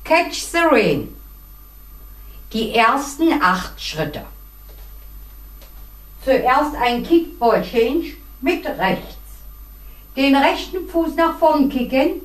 Catch the Rain. Die ersten 8 Schritte. Zuerst ein Kickball Change mit rechts. Den rechten Fuß nach vorn kicken,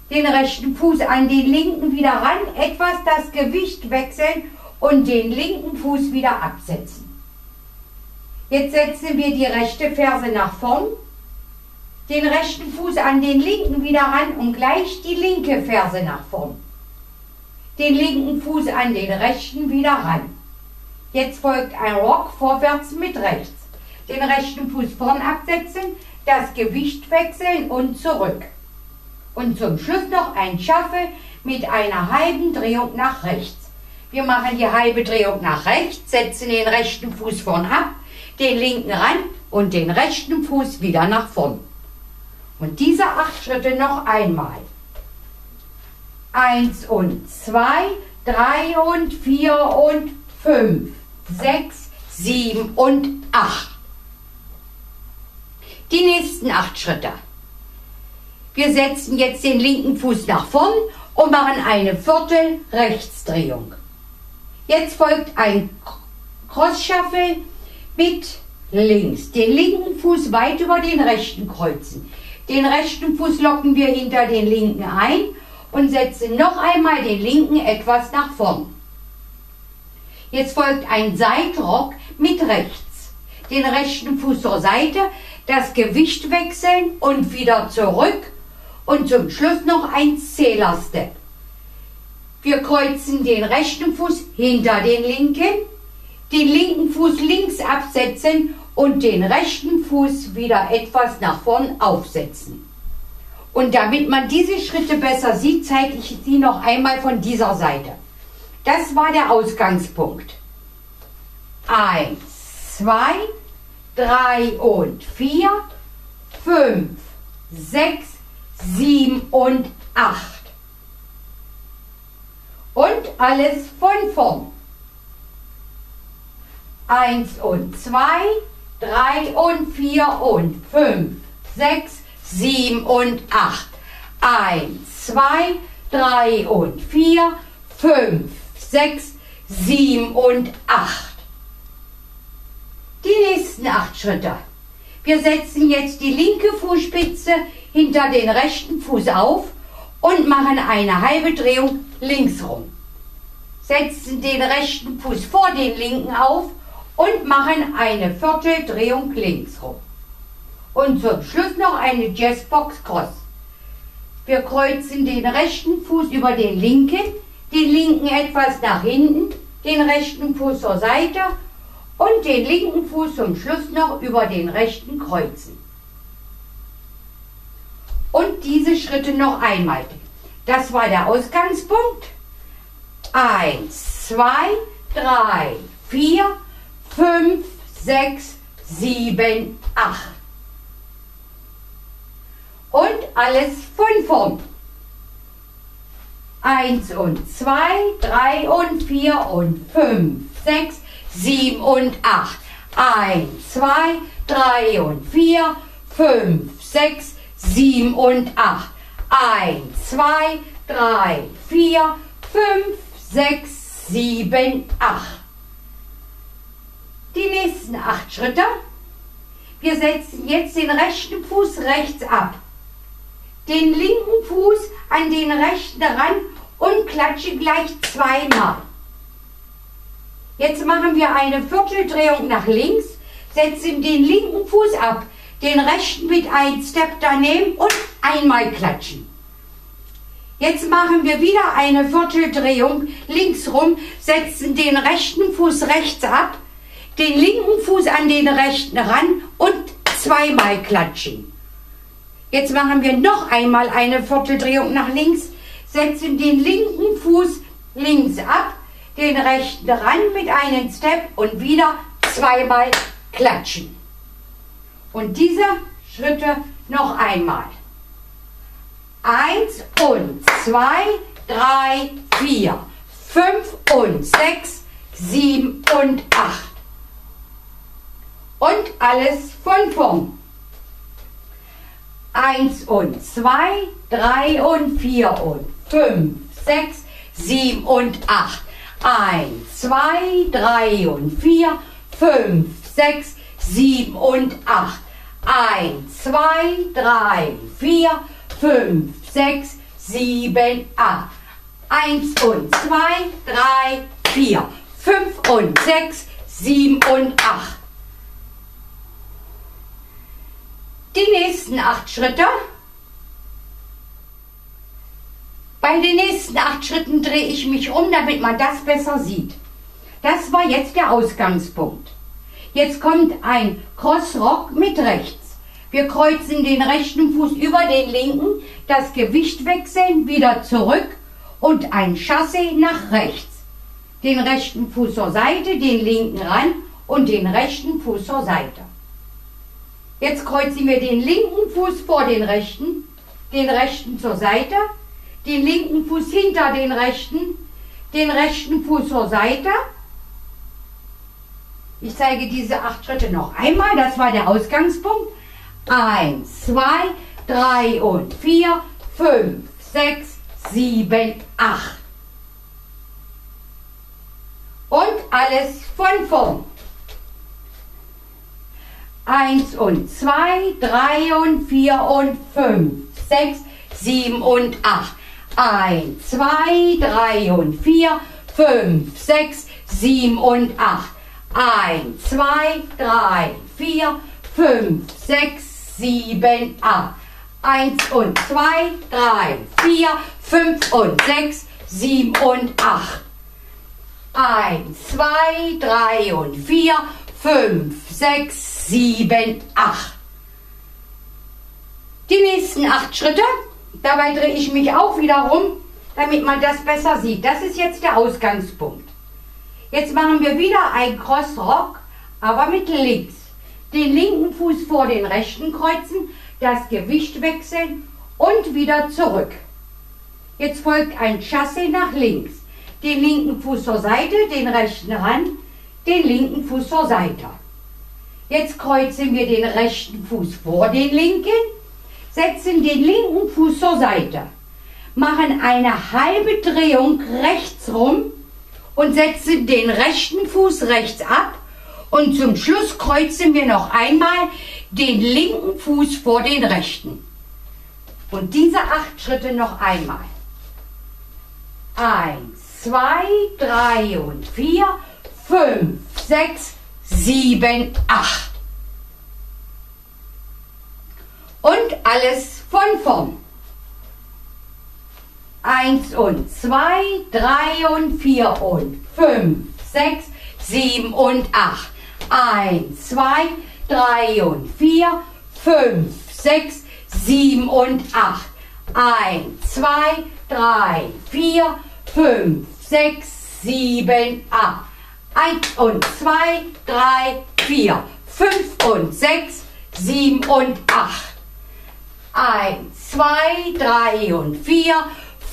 den rechten Fuß an den linken wieder ran, etwas das Gewicht wechseln und den linken Fuß wieder absetzen. Jetzt setzen wir die rechte Ferse nach vorn, den rechten Fuß an den linken wieder ran und gleich die linke Ferse nach vorn. Den linken Fuß an den rechten wieder ran. Jetzt folgt ein Rock vorwärts mit rechts. Den rechten Fuß vorn absetzen, das Gewicht wechseln und zurück. Und zum Schluss noch ein Shuffle mit einer halben Drehung nach rechts. Wir machen die halbe Drehung nach rechts, setzen den rechten Fuß vorn ab, den linken ran und den rechten Fuß wieder nach vorn. Und diese 8 Schritte noch einmal. 1 und 2, 3 und 4 und 5, 6, 7 und 8. Die nächsten 8 Schritte. Wir setzen jetzt den linken Fuß nach vorn und machen eine Viertel-Rechtsdrehung. Jetzt folgt ein Cross-Shuffle mit links. Den linken Fuß weit über den rechten kreuzen. Den rechten Fuß locken wir hinter den linken ein und setzen noch einmal den linken etwas nach vorn. Jetzt folgt ein Side-Rock mit rechts. Den rechten Fuß zur Seite, das Gewicht wechseln und wieder zurück. Und zum Schluss noch ein Zähler-Step. Wir kreuzen den rechten Fuß hinter den linken Fuß links absetzen und den rechten Fuß wieder etwas nach vorn aufsetzen. Und damit man diese Schritte besser sieht, zeige ich sie noch einmal von dieser Seite. Das war der Ausgangspunkt. 1, 2, 3 und 4, 5, 6, 7 und 8. Und alles von vorn. 1 und 2, 3 und 4 und 5, 6, 7 und 8. 1, 2, 3 und 4, 5, 6, 7 und 8. Die nächsten 8 Schritte. Wir setzen jetzt die linke Fußspitze hinter den rechten Fuß auf und machen eine halbe Drehung links rum. Setzen den rechten Fuß vor den linken auf und machen eine Vierteldrehung links rum. Und zum Schluss noch eine Jazzbox Cross. Wir kreuzen den rechten Fuß über den linken etwas nach hinten, den rechten Fuß zur Seite und den linken Fuß zum Schluss noch über den rechten kreuzen. Und diese Schritte noch einmal. Das war der Ausgangspunkt. 1, 2, 3, 4, 5, 6, 7, 8. Und alles von vorn. 1 und 2, 3 und 4 und 5, 6, 7 und 8. 1, 2, 3 und 4, 5, 6, 7 und 8. 1, 2, 3, 4, 5, 6, 7, 8. Die nächsten 8 Schritte. Wir setzen jetzt den rechten Fuß rechts ab. Den linken Fuß an den rechten ran und klatschen gleich zweimal. Jetzt machen wir eine Vierteldrehung nach links, setzen den linken Fuß ab, den rechten mit einem Step daneben und einmal klatschen. Jetzt machen wir wieder eine Vierteldrehung links rum, setzen den rechten Fuß rechts ab, den linken Fuß an den rechten ran und zweimal klatschen. Jetzt machen wir noch einmal eine Vierteldrehung nach links, setzen den linken Fuß links ab, den rechten ran mit einem Step und wieder zweimal klatschen. Und diese Schritte noch einmal. 1 und 2, 3, 4, 5 und 6, 7 und 8. Und alles von vorn. 1 und 2, 3 und 4 und 5, 6, 7 und 8. 1, 2, 3 und 4, 5, 6, 7 und 8. 1, 2, 3, 4, 5, 6, 7, 8. 1 und 2, 3, 4, 5 und 6, 7 und 8. Die nächsten 8 Schritte. Bei den nächsten 8 Schritten drehe ich mich um, damit man das besser sieht. Das war jetzt der Ausgangspunkt. Jetzt kommt ein Crossrock mit rechts. Wir kreuzen den rechten Fuß über den linken, das Gewicht wechseln, wieder zurück und ein Chassé nach rechts. Den rechten Fuß zur Seite, den linken ran und den rechten Fuß zur Seite. Jetzt kreuzen wir den linken Fuß vor den rechten zur Seite, den linken Fuß hinter den rechten Fuß zur Seite. Ich zeige diese 8 Schritte noch einmal, das war der Ausgangspunkt. 1, 2, 3 und 4, 5, 6, 7, 8. Und alles von vorn. 1 und 2, 3 und 4 und 5, 6, 7 und 8. 1, 2, 3 und 4, 5, 6, 7 und 8. 1, 2, 3, 4, 5, 6, 7, 8. 1 und 2, 3, 4, 5 und 6, 7 und 8. 1, 2, 3 und 4, 5, 6, 7, 8. Die nächsten 8 Schritte, dabei drehe ich mich auch wieder rum, damit man das besser sieht. Das ist jetzt der Ausgangspunkt. Jetzt machen wir wieder ein Crossrock, aber mit links. Den linken Fuß vor den rechten kreuzen, das Gewicht wechseln und wieder zurück. Jetzt folgt ein Chassé nach links. Den linken Fuß zur Seite, den rechten ran, den linken Fuß zur Seite. Jetzt kreuzen wir den rechten Fuß vor den linken, setzen den linken Fuß zur Seite, machen eine halbe Drehung rechts rum und setzen den rechten Fuß rechts ab und zum Schluss kreuzen wir noch einmal den linken Fuß vor den rechten. Und diese 8 Schritte noch einmal. 1, 2, 3 und 4, 5, 6, 7, 8. Und alles von vorn. 1 und 2, 3 und 4 und 5, 6, 7 und 8. 1, 2, 3 und 4, 5, 6, 7 und 8. 1, 2, 3, 4, 5, 6, 7, 8. 1 und 2, 3, 4, 5 und 6, 7 und 8. 1, 2, 3 und 4,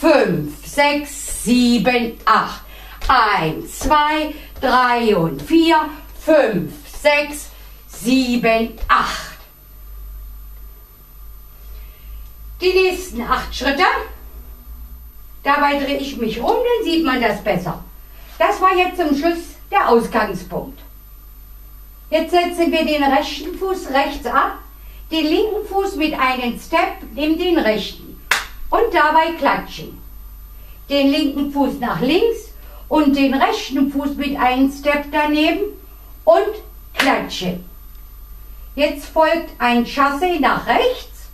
5, 6, 7, 8. 1, 2, 3 und 4, 5, 6, 7, 8. Die nächsten 8 Schritte. Dabei drehe ich mich rum, dann sieht man das besser. Das war jetzt zum Schluss der Ausgangspunkt. Jetzt setzen wir den rechten Fuß rechts ab, den linken Fuß mit einem Step neben den rechten und dabei klatschen. Den linken Fuß nach links und den rechten Fuß mit einem Step daneben und klatschen. Jetzt folgt ein Chassé nach rechts,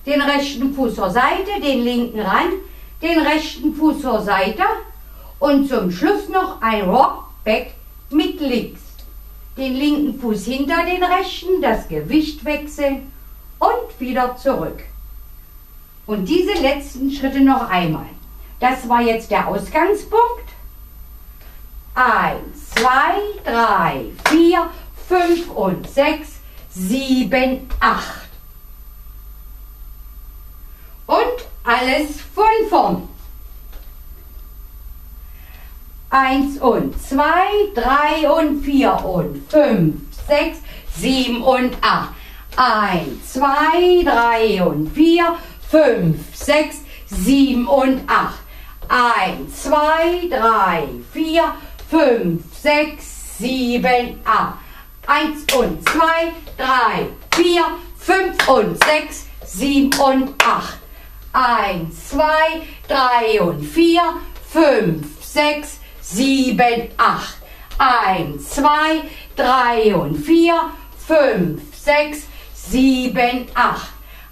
den rechten Fuß zur Seite, den linken ran, den rechten Fuß zur Seite und zum Schluss noch ein Rockback mit links. Den linken Fuß hinter den rechten, das Gewicht wechseln und wieder zurück. Und diese letzten Schritte noch einmal. Das war jetzt der Ausgangspunkt. 1, 2, 3, 4, 5 und 6, 7, 8. Und alles von vorn. 1 und 2, 3 und 4 und 5, 6, 7 und 8. 1, 2, 3 und 4, 5, 6, 7 und 8. 1, 2, 3, 4, 5, 6, 7, 8. 1 und 2, 3, 4, 5 und 6, 7 und 8. 1, 2, 3 und 4, 5, 6, 7, 8. 1, 2, 3 und 4, 5, 6, 7, 8.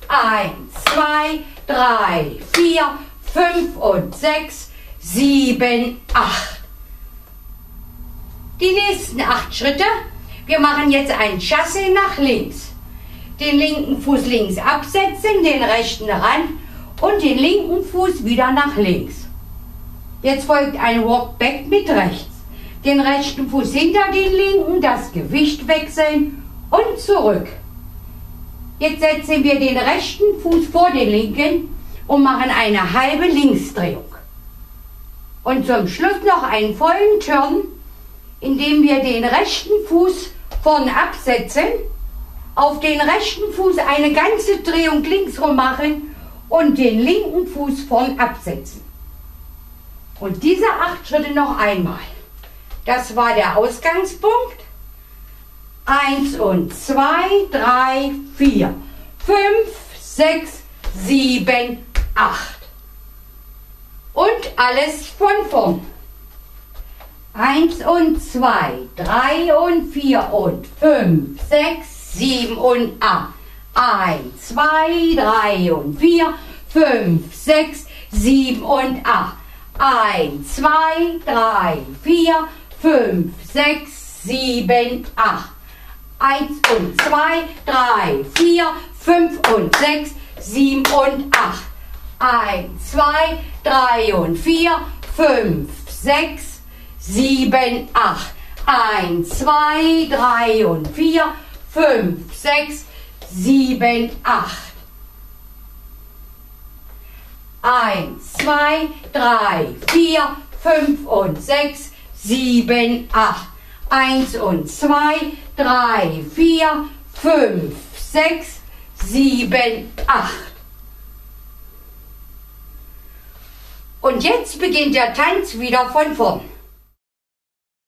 1, 2, 3, 4, 5 und 6, 7, 8. Die nächsten 8 Schritte. Wir machen jetzt ein Chassé nach links. Den linken Fuß links absetzen, den rechten ran und den linken Fuß wieder nach links. Jetzt folgt ein Walk-Back mit rechts. Den rechten Fuß hinter den linken, das Gewicht wechseln und zurück. Jetzt setzen wir den rechten Fuß vor den linken und machen eine halbe Linksdrehung. Und zum Schluss noch einen vollen Turn, indem wir den rechten Fuß vorn absetzen, auf den rechten Fuß eine ganze Drehung links rum machen und den linken Fuß vorn absetzen. Und diese 8 Schritte noch einmal. Das war der Ausgangspunkt. 1 und 2, 3, 4, 5, 6, 7, 8. Und alles von vorn. 1 und 2, 3 und 4 und 5, 6, 7 und 8. 1, 2, 3 und 4, 5, 6, 7 und 8. 1, 2, 3, 4, 5, 6, 7, 8. 1 und 2, 3, 4, 5 und 6, 7 und 8. 1, 2, 3 und 4, 5, 6, 7, 8. 1, 2, 3 und 4, 5, 6, 7, 8. 1, 2, 3, 4, 5 und 6, 7, 8. 1 und 2, 3, 4, 5, 6, 7, 8. Und jetzt beginnt der Tanz wieder von vorn.